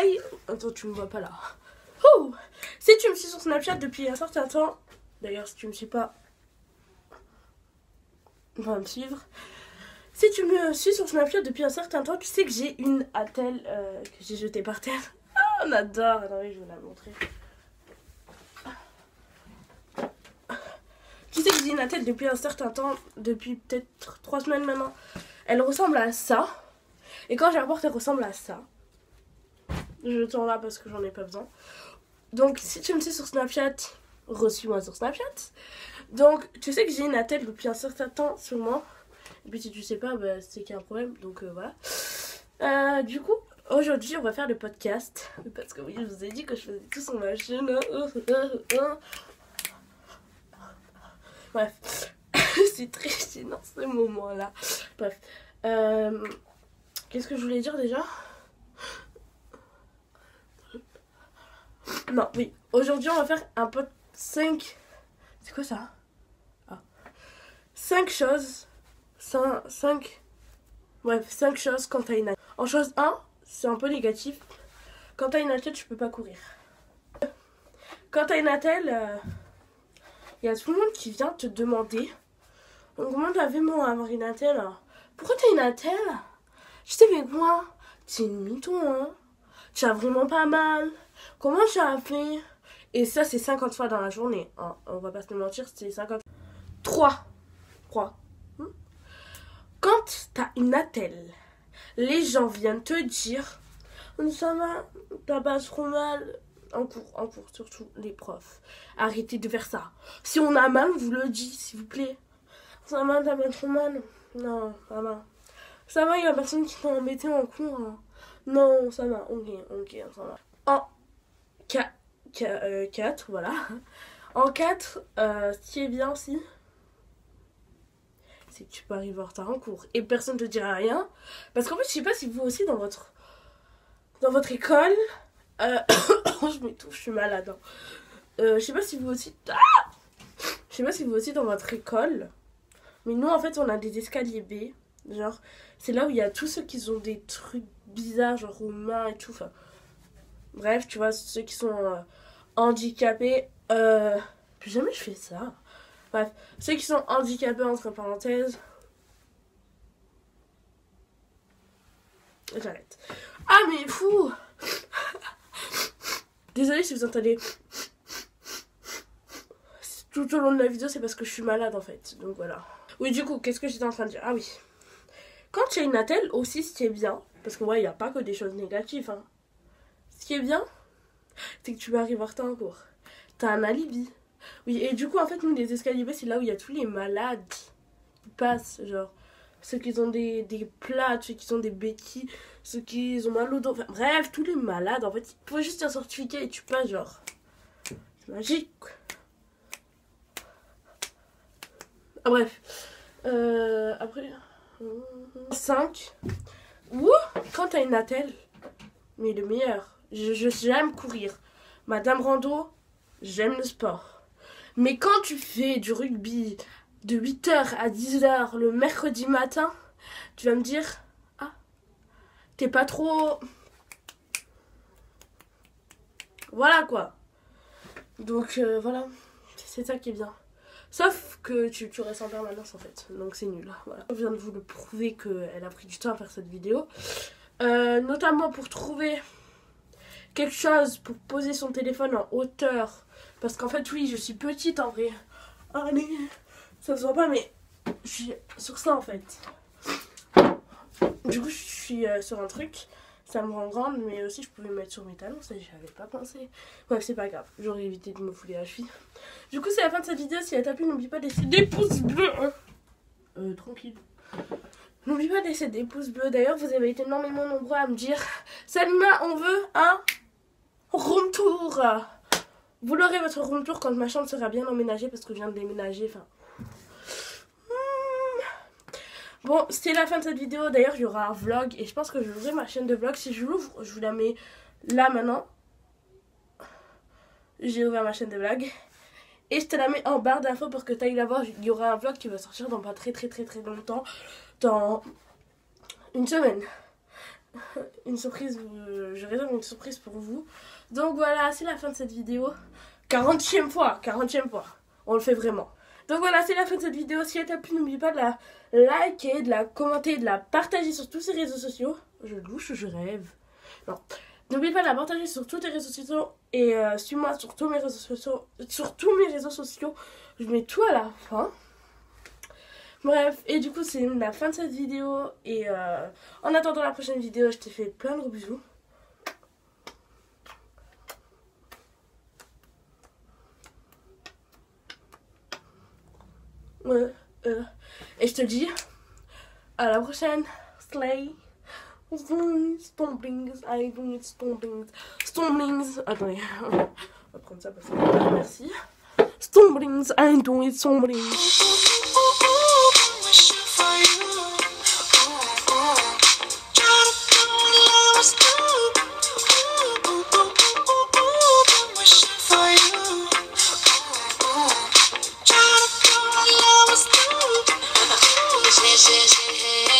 Hi. Attends, tu me vois pas là. Oh. Si tu me suis sur Snapchat depuis un certain temps, d'ailleurs si tu me suis pas, va me suivre. Si tu me suis sur Snapchat depuis un certain temps, tu sais que j'ai une attelle que j'ai jetée par terre. Ah, on adore. Attendez, je vais la montrer. Tu sais que j'ai une attelle depuis un certain temps, depuis peut-être 3 semaines maintenant. Elle ressemble à ça. Et quand je la porte, elle ressemble à ça. Je tourne là parce que j'en ai pas besoin. Donc, si tu me suis sur Snapchat, reçois-moi sur Snapchat. Donc, tu sais que j'ai une attelle depuis un certain temps sur moi. Et puis, si tu sais pas, bah, c'est qu'il y a un problème. Donc, voilà. Du coup, aujourd'hui, on va faire le podcast. Parce que oui, je vous ai dit que je faisais tout sur ma chaîne. Bref. C'est très gênant ce moment-là. Bref. Qu'est-ce que je voulais dire déjà? Non, oui. Aujourd'hui, on va faire un peu 5... C'est quoi ça? Ah. 5 choses. 5... Bref, 5 choses quand t'as une attelle. En chose 1, c'est un peu négatif. Quand t'as une attelle, tu peux pas courir. Quand t'as une attelle, y a tout le monde qui vient te demander comment t'as fait pour avoir une attelle? Pourquoi t'as une attelle? Je sais mais quoi? T'es une mytho, hein? Tu as vraiment pas mal. Comment tu as fait? Et ça, c'est 50 fois dans la journée. Hein. On va pas se mentir, c'est 50. 3. Quand t'as une attelle, les gens viennent te dire ça va, t'as pas trop mal. En cours, surtout les profs. Arrêtez de faire ça. Si on a mal, on vous le dit, s'il vous plaît. Ça va, t'as pas trop mal? Non, ça va. Ça va, il y a personne qui t'a embêté en cours. Hein. Non, ça va, ok, ça va. En 4, voilà. En 4, ce qui est bien aussi, c'est que tu peux arriver en retard en cours. Et personne ne te dira rien. Parce qu'en fait, je sais pas si vous aussi, dans votre école... je m'étouffe, je suis malade. Hein. Je sais pas si vous aussi... Je sais pas si vous aussi, dans votre école... Mais nous, en fait, on a des escaliers B. Genre, c'est là où il y a tous ceux qui ont des trucs bizarres, genre aux mains et tout. Enfin, bref, tu vois, ceux qui sont handicapés. Plus jamais je fais ça. Bref, ceux qui sont handicapés, entre parenthèses. J'arrête. Ah, mais fou! Désolée si vous entendez tout au long de la vidéo, c'est parce que je suis malade en fait. Donc voilà. Oui, du coup, qu'est-ce que j'étais en train de dire? Ah oui. Quand tu as une attelle, aussi, ce qui est bien, parce que ouais, il n'y a pas que des choses négatives. Hein. Ce qui est bien, c'est que tu vas arriver en retard en cours. T'as un alibi. Oui, et du coup, en fait, nous, les escaliers, c'est là où il y a tous les malades qui passent. Genre, ceux qui ont des plats, ceux qui ont des béquilles, ceux qui ont mal au dos. Enfin, bref, tous les malades, en fait, il faut juste un certificat et tu passes, genre. C'est magique. Ah, bref. Après... 5. Ouh, quand t'as une attelle, mais le meilleur, j'aime courir. Madame Rando, j'aime le sport. Mais quand tu fais du rugby de 8h à 10h le mercredi matin, tu vas me dire, ah, t'es pas trop... Voilà quoi. Donc voilà, c'est ça qui est bien. Sauf que tu restes en permanence en fait, donc c'est nul. Voilà. Je viens de vous le prouver qu'elle a pris du temps à faire cette vidéo. Notamment pour trouver quelque chose pour poser son téléphone en hauteur. Parce qu'en fait, oui, je suis petite en vrai. Allez, ça se voit pas, mais je suis sur ça en fait. Du coup, je suis sur un truc. Ça me rend grande, mais aussi je pouvais me mettre sur mes talons, ça j'y avais pas pensé. Bref, c'est pas grave, j'aurais évité de me fouler la cheville. Du coup, c'est la fin de cette vidéo. Si elle t'a plu, n'oublie pas de laisser des pouces bleus. Tranquille. N'oublie pas de laisser des pouces bleus. D'ailleurs, vous avez été énormément nombreux à me dire Salima, on veut un room tour. Vous l'aurez votre room tour quand ma chambre sera bien emménagée parce que je viens de déménager. Enfin. Bon, c'était la fin de cette vidéo. D'ailleurs, il y aura un vlog. Et je pense que je vais ouvrir ma chaîne de vlog. Si je l'ouvre, je vous la mets là maintenant. J'ai ouvert ma chaîne de vlog. Et je te la mets en barre d'infos pour que tu ailles la voir. Il y aura un vlog qui va sortir dans pas très longtemps. Dans une semaine. Une surprise, je réserve une surprise pour vous. Donc voilà, c'est la fin de cette vidéo. 40e fois, 40e fois. On le fait vraiment. Donc voilà, c'est la fin de cette vidéo. Si elle t'a plu, n'oublie pas de la liker, de la commenter, de la partager sur tous ces réseaux sociaux. Je louche, je rêve. Non. N'oublie pas de la partager sur tous tes réseaux sociaux. Et suis-moi sur tous mes réseaux sociaux. Sur tous mes réseaux sociaux. Je mets tout à la fin. Bref, et du coup, c'est la fin de cette vidéo. Et en attendant la prochaine vidéo, je te fais plein de gros bisous. Et je te dis à la prochaine. Slay. Stomplings. Stomplings. Attendez, on va prendre ça parce que merci. Stomplings. I do it. Stomplings. Yeah.